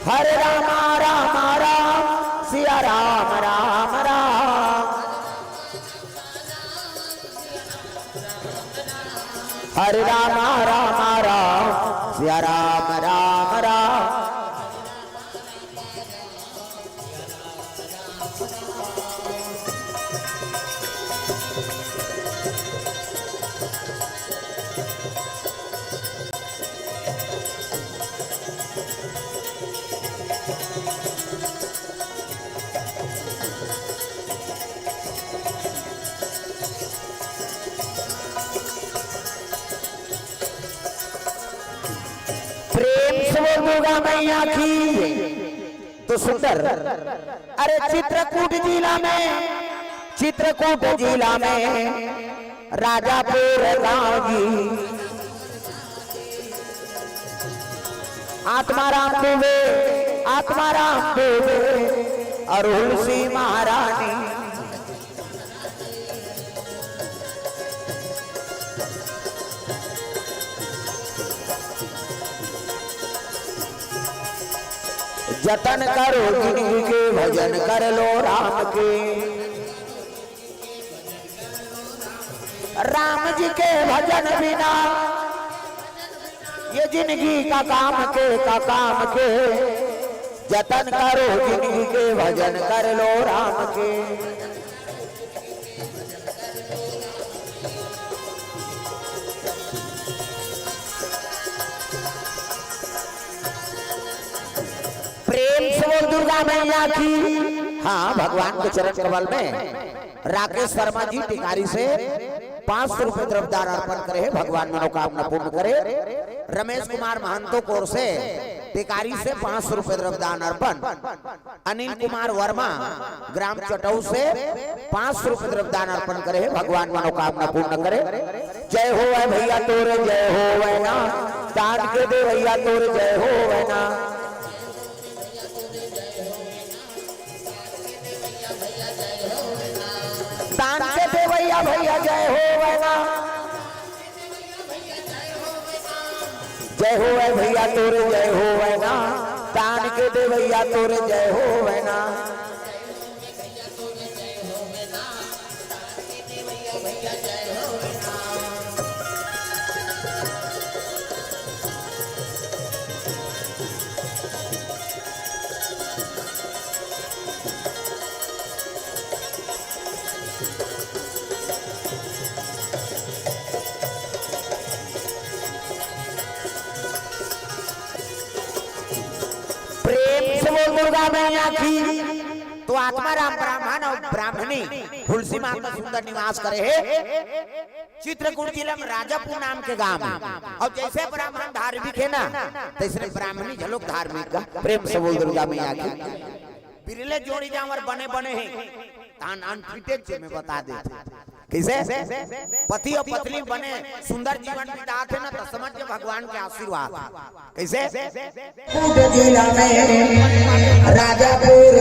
हरे राम राम राम सिया राम राम राम। हरे राम राम राम सिया राम राम राम। दुर्गा मैया की तो सुंदर। अरे चित्रकूट जिला में राजापुर गांव जी आत्माराम दुबे और तुलसी महारानी। जतन करो जिंदगी के भजन कर लो राम के। राम जी के भजन बिना ये जिंदगी का काम के। जतन करो जिंदगी के भजन कर लो राम के। प्रेम से बोल दुर्गा मैया की। हाँ, भगवान के चरण कमल में राकेश शर्मा जी टिकारी से 500 रुपए द्रव्यदान अर्पण करे। भगवान मनोकामना पूर्ण करे। रमेश कुमार महंतो कोर से टिकारी से 500 रुपए द्रव्यदान अर्पण। अनिल कुमार वर्मा ग्राम चटऊ से 500 रुपए द्रव्यदान अर्पण करे। भगवान मनोकामना पूर्ण करे। जय हो वै भैया तोरे जय हो वै ना। दान के दे भैया तोरे जय हो वै ना। दान के दे भैया जय हो वै ना। जय हो वै भैया तोरे जय हो वै ना। दान के दे भैया तोरे जय हो वै ना। दुर्गा मैया की तो आत्माराम ब्राह्मण और ब्राह्मणी तुलसी माँ का सुंदर निवास करे है चित्रकूट जिला में राजापुर नाम के गांव में। और जैसे ब्राह्मण धार्मिक है ना तैसे ब्राह्मणी झलोक धार्मिक का। प्रेम से बोल दुर्गा मैया की। बिरले जोड़ी जानवर बने हैं तान अनफिटेड में बता दे कैसे पति और पत्नी बने सुंदर जीवन बिताते ना तो समझ के भगवान के आशीर्वाद। कैसे जिला में राजापुर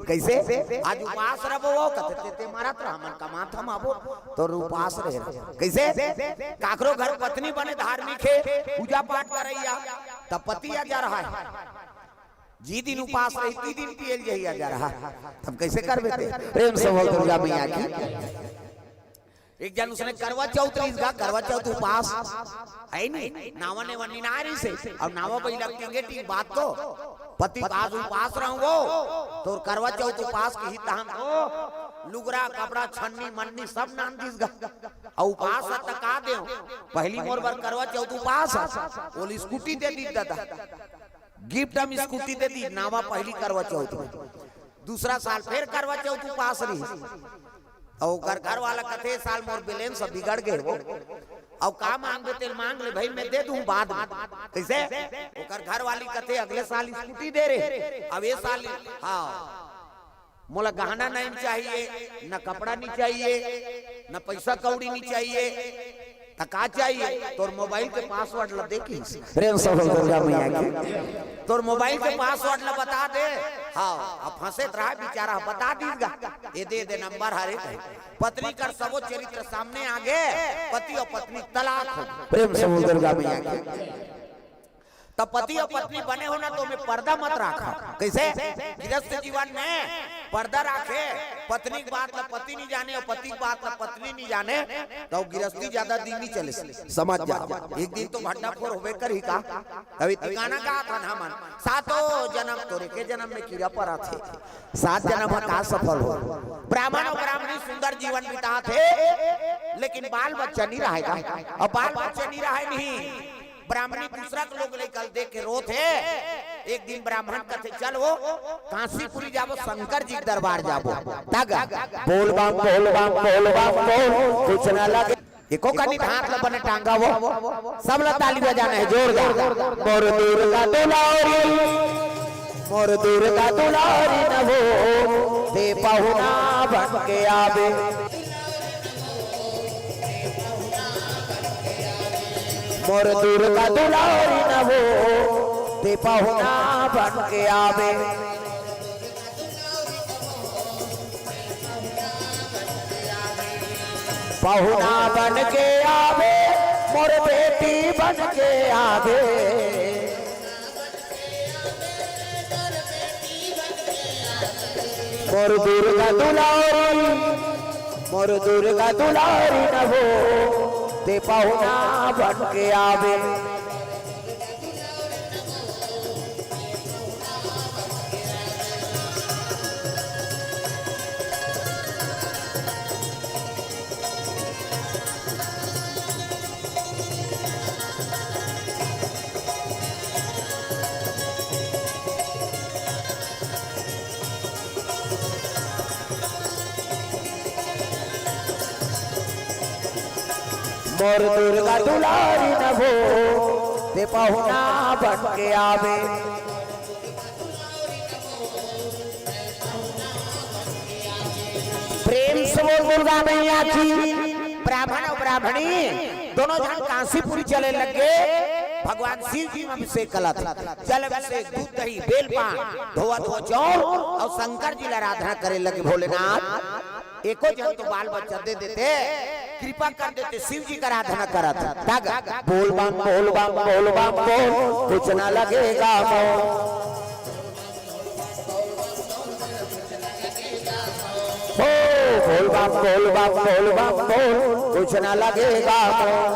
कैसे आज उपास रहो कहते मारत हमन कमात हम आबो तो उपास रहे। कैसे काकरो घर पत्नी बने धार्मिक है पूजा पाठ करैया तब पति आ जा रहा है। जी दिन उपास रही ती दिन पियल जहिया जा रहा तब कैसे कर बेते। प्रेम से बोल दुर्गा मैया की। एक जन उसने करवा चौथ करवा चौथ उपास है नहीं नावा ने वनी नारी से और नावा भाई लगेंगे ठीक बात तो पति आज उपास रहूंगो तो करवा चौथ उपास की हित हम लुगरा कपड़ा छन्नी मन्नी सब नाम दिस और उपास तका दे। पहली मोर बार करवा चौथ उपास बोली स्कूटी दे दी दादा गिफ्ट हम स्कूटी दे दी नावा पहली करवा चौथ। दूसरा साल फिर करवा चौथ उपास रही और घर वाला कथे साल मोर बैलेंस सब बिगड़ गए वो और का मांग दे तेल मांग ले भाई मैं दे दूं बाद में। कैसे ओकर घर वाली कथे अगले साल स्कूटी दे रहे अब ये साल हाँ मोला गहना नहीं चाहिए न कपड़ा नहीं चाहिए न पैसा कौड़ी नहीं चाहिए तो का चाहिए तोर मोबाइल के पासवर्ड ला देखी प्रेम से दुर्गा मैया के तोर मोबाइल के पासवर्ड ला बता दे। हाँ अब फंसे रहा बेचारा बता दीगा ये दे नंबर हरे पत्नी कर सबो चरित्र सामने आगे पति और पत्नी तलाक हो प्रेम से दुर्गा मैया के। तब पति और पत्नी बने हो ना तो में पर्दा मत रखा। कैसे गृहस्थ जीवन में पर्दा रखे पत्नी की बात ला पति नहीं जाने और पति की बात ला पत्नी नहीं जाने तो गृहस्थी ज्यादा दिन नहीं चले समझ जा। एक दिन तो भंडाफोर होवे कर ही का अभी ठिकाना का था ना मन सातों जन्म तोरे के जन्म में कीड़ा पड़ा थे 7 जन्म का सफल हो ब्राह्मण और ब्राह्मणी सुंदर जीवन बिता थे लेकिन बाल बच्चा नहीं रहेगा और बाल बच्चा नहीं रहे नहीं ब्राह्मणी दूसरा के लोग लेकर देख के रो थे। एक दिन ब्राह्मण कहते चल वो काशीपुरी जाबो शंकर जी के दरबार जाबो तग बोल बम बोल बम बोल बम बोल कुछ ना लगे एको कनी हाथ ल बने टांगा वो सब ला ताली बजाना है जोरदार। मोर दुर्गा दुलारी मोर दुर्गा दुलारी न हो दे पहुना बन के आवे मोर दुर्गा दुलारी न हो ते पहुना बन के आवे पहुना बन के आवे मोर बेटी बन के आवे मोर दुर्गा दुलारी न हो ते पहुना बन के आवे मोर दुर्गा दुलारी न हो ते पहुना बन के आवे प्रेम से बोल दुर्गा मैया की। ब्राह्मण और ब्राह्मणी दोनों जन काशीपुरी चले लगे भगवान शिव जी में अभिषेक कला था जल अभिषेक दूध दही बेल पान धोआ धोआ चौर और शंकर जी आराधना करे लगे भोलेनाथ। एको जन तो बाल बच्चा दे देते कृपा कर देते शिव जी का आराधना करा था तग बोल बम बोल बम बोल बम बोल कुछ ना लगेगा मोल बोल बम बोल बम बोल बम बोल कुछ ना लगेगा मोल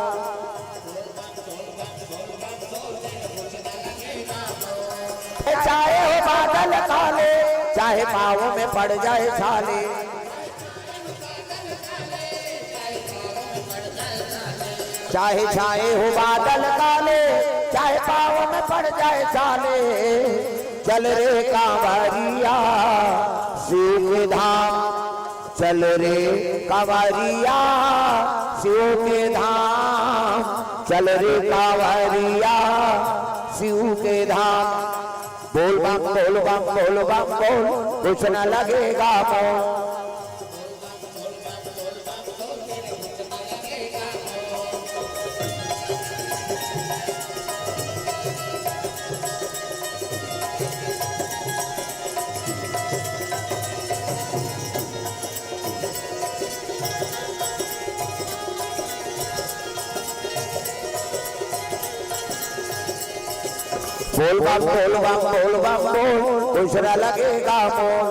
चाहे हो बादल काले चाहे पाँव में पड़ जाए छाले चाहे छाए हो बादल काले चाहे पाँव में पड़ जाए छाले चल रे कांवरिया शिव के धाम चल रे कांवरिया शिव के धाम चल रे कांवरिया शिव के धाम बोल बम बोल बम बोल बम बोल कुछ ना लगेगा मोल बोल बम बोल बम बोल बम बोल कुछ ना लगेगा मोल।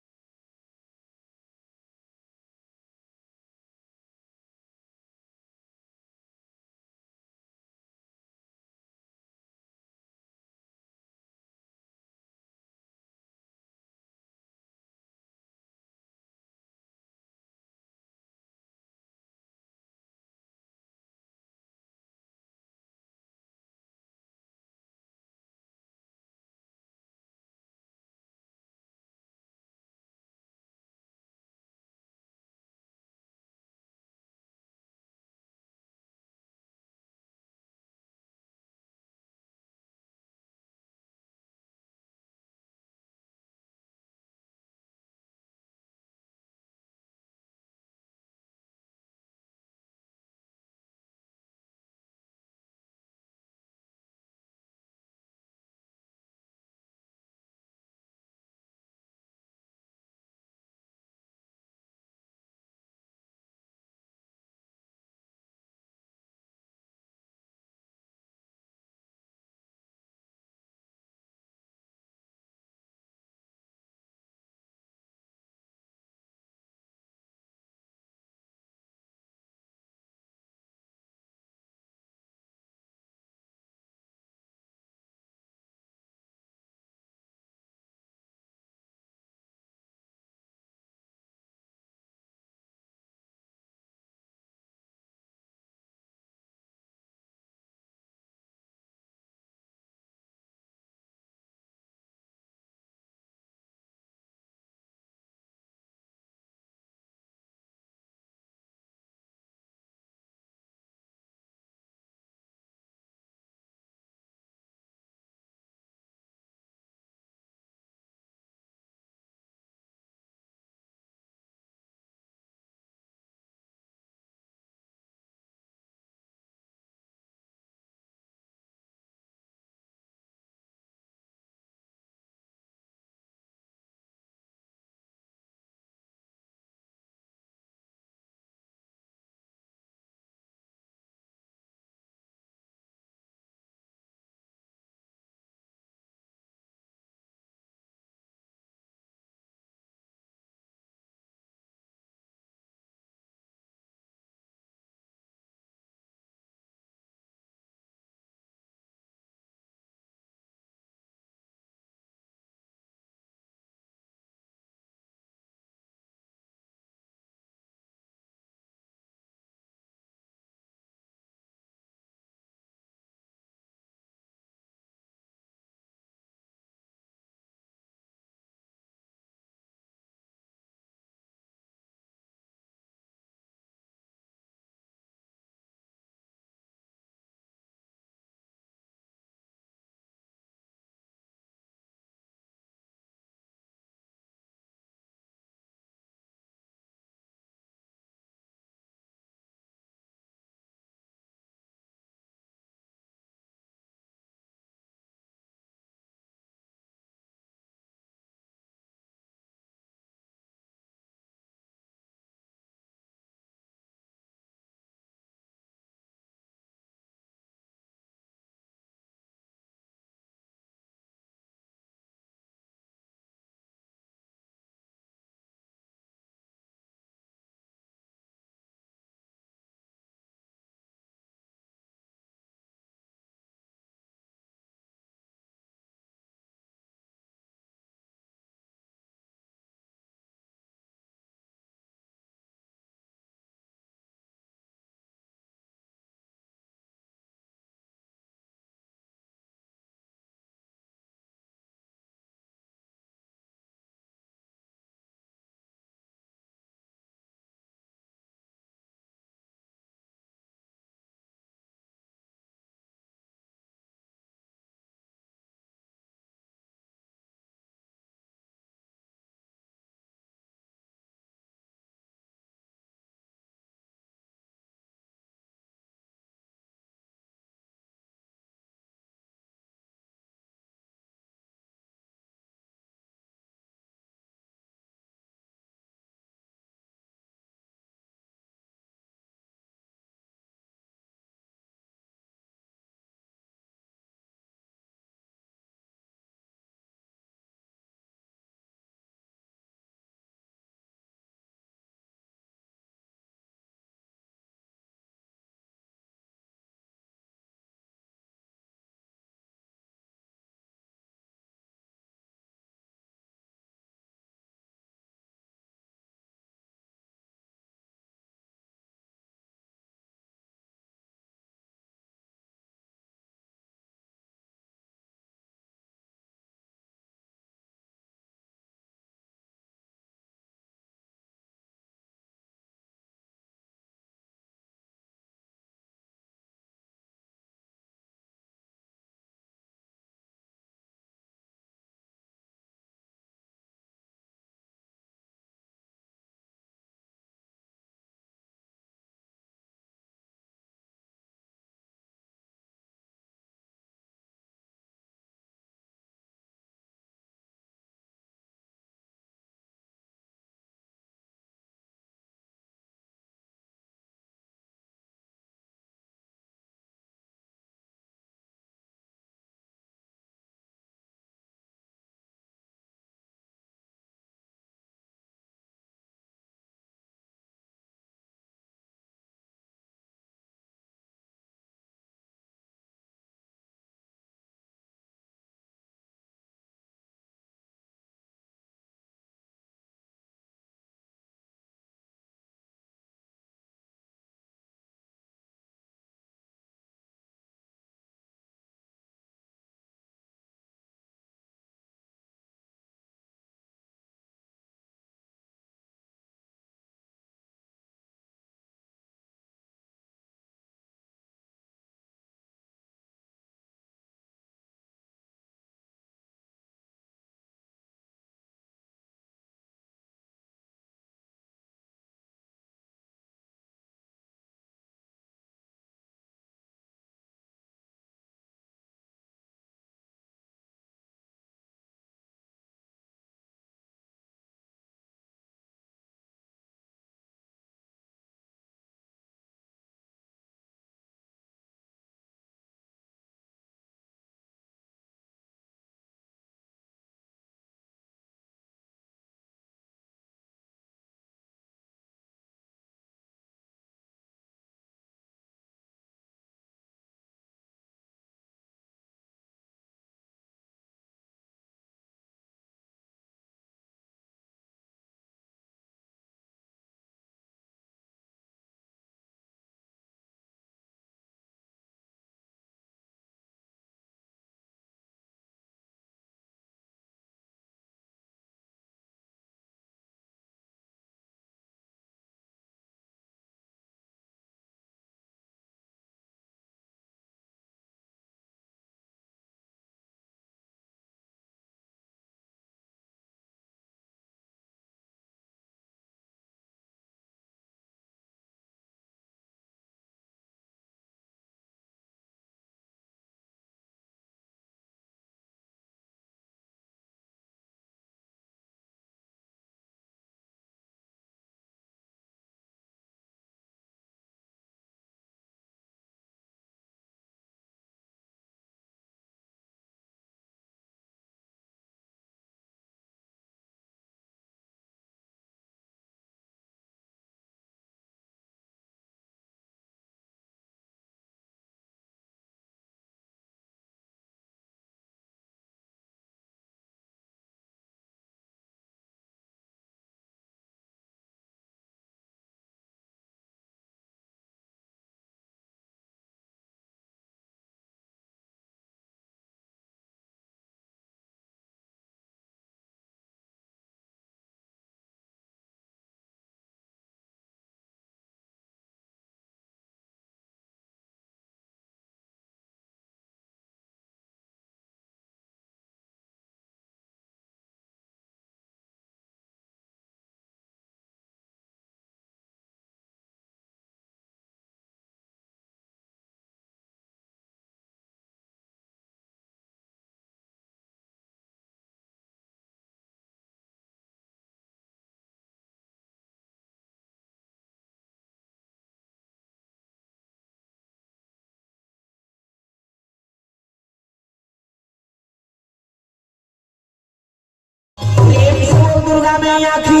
दुर्गा मैया की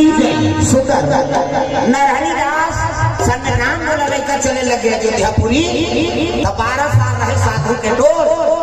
शुक्र नरहरि दास संग नाम बोला लड़का चले लगे अयोध्यापुरी तो 12 साल रहे साधु के डोर